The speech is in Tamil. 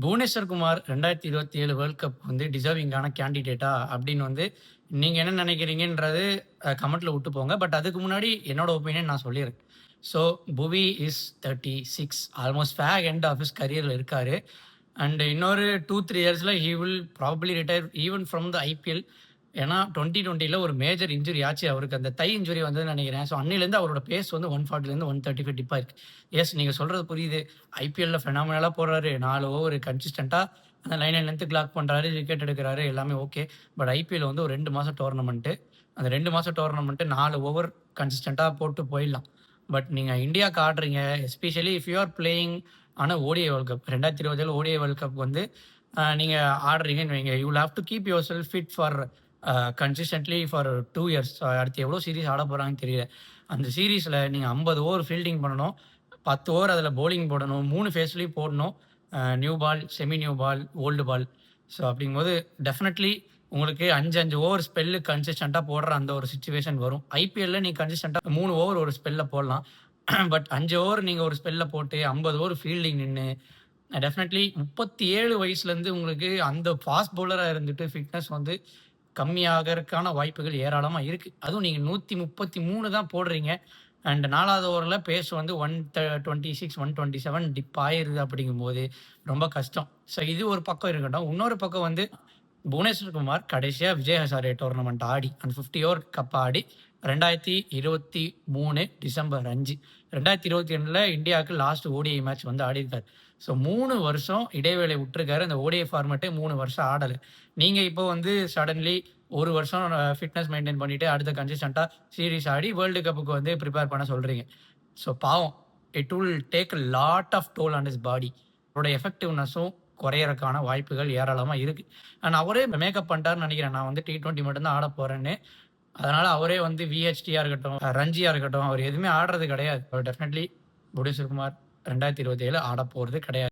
புவனேஸ்வர் குமார் 2027 வேர்ல்ட் கப் வந்து டிசர்விங்கான கேண்டிடேட்டா அப்படின்னு வந்து நீங்க என்ன நினைக்கிறீங்கன்றது கமெண்ட்ல விட்டு போங்க. பட் அதுக்கு முன்னாடி என்னோட ஒப்பீனியன் நான் சொல்லிடுறேன். So Bhuvi is 36 almost fag end of his கரியர்ல இருக்காரு. அண்ட் இன்னொரு 2-3 இயர்ஸ்ல he will probably retire even from the IPL. ஏன்னா 2020ல ஒரு மேஜர் இன்ஜுரி ஆச்சு அவருக்கு. அந்த தை இன்ஜுரி வந்ததுன்னு நினைக்கிறேன். ஸோ அன்னையிலேருந்து அவரோட பேஸ் வந்து 140லேருந்து 135 டிப்பா இருக்கு. எஸ், நீங்க சொல்றது புரியுது. ஐபிஎல்ல ஃபெனாமினலா போடுறாரு. 4 ஓவர் கன்சிஸ்டன்ட்டா அந்த லைன் லென்த் கிளாக் பண்றாரு, விக்கெட் எடுக்கிறாரு, எல்லாமே ஓகே. பட் ஐபிஎல் வந்து ஒரு 2 மாசம் டோர்னமெண்ட். அந்த 2 மாசம் டோர்னமெண்ட் 4 ஓவர் கன்சிஸ்டன்ட்டா போட்டு போயிடலாம். பட் நீங்க இந்தியாவுக்கு ஆடுறீங்க, especially if you are playing an ODI world cup 2027 ODI world cup வந்து நீங்க ஆடுறீங்கன்னு வைங்க, you will have to keep yourself fit for consistently for 2 years. அடுத்து எவ்வளோ சீரிஸ் ஆட போறாங்கன்னு தெரியல. அந்த சீரிஸ்ல நீங்க 50 ஓவர் ஃபீல்டிங் பண்ணணும், 10 ஓவர் அதில் பவுலிங் போடணும், 3 ஃபேஸ்லையும் போடணும். New ball, semi new ball, old ball. So அப்படிங்கும்போது டெஃபினெட்லி உங்களுக்கு 5 ஓவர் ஸ்பெல்லு கன்சிஸ்டண்ட்டாக போடுற அந்த ஒரு சுச்சுவேஷன் வரும். ஐபிஎல்ல நீ கன்சிஸ்டண்ட்டாக 3 ஓவர் ஒரு ஸ்பெல்ல போடலாம். பட் 5 ஓவர் நீங்கள் ஒரு ஸ்பெல்ல போட்டு 50 ஓவர் ஃபீல்டிங் நின்று டெஃபினெட்லி 37 வயசுலேருந்து உங்களுக்கு அந்த ஃபாஸ்ட் பவுலராக இருந்துட்டு ஃபிட்னஸ் வந்து கம்மியாகறதுக்கான வாய்ப்புகள் ஏராளமாக இருக்குது. அதுவும் நீங்கள் 133 தான் போடுறீங்க. அண்ட் 4வது ஓவரில் பேஸ் வந்து 126, 127 டிப் ஆயிருது. அப்படிங்கும்போது ரொம்ப கஷ்டம். ஸோ இது ஒரு பக்கம் இருக்கட்டும். இன்னொரு பக்கம் வந்து புவனேஸ்வர் குமார் கடைசியாக விஜய் ஹசாரே டோர்னமெண்ட் ஆடி அந்த 50 ஓவர் கப் ஆடி 2023 டிசம்பர் 5, 2022ல இந்தியாவுக்கு லாஸ்ட் ஓடிஐ மேட்ச் வந்து ஆடிருக்காரு. ஸோ 3 வருஷம் இடைவேளை விட்டுருக்காரு. அந்த ஓடிஐ ஃபார்மேட்டே 3 வருஷம் ஆடலை. நீங்கள் இப்போ வந்து சடன்லி ஒரு வருஷம் ஃபிட்னஸ் மெயின்டைன் பண்ணிட்டு அடுத்த கன்சிஸ்டண்ட்டாக சீரிஸ் ஆடி வேர்ல்டு கப்புக்கு வந்து ப்ரிப்பேர் பண்ண சொல்கிறீங்க. ஸோ பாவம், it will take a lot of toll on his body. அவரோட எஃபெக்டிவ்னஸும் குறையறதுக்கான வாய்ப்புகள் ஏராளமாக இருக்குது. அண்ட் அவரே மேக்கப் பண்ணிட்டாருன்னு நினைக்கிறேன். நான் வந்து T20 மட்டும்தான் ஆட போகிறேன்னு. அதனால அவரே வந்து விஹெச்டியாக இருக்கட்டும், ரஞ்சியாக இருக்கட்டும், அவர் எதுவுமே ஆடுறது கிடையாது. டெஃபினெட்லி புவனேஸ்வர் குமார் 2027 ஆட போகிறது கிடையாது.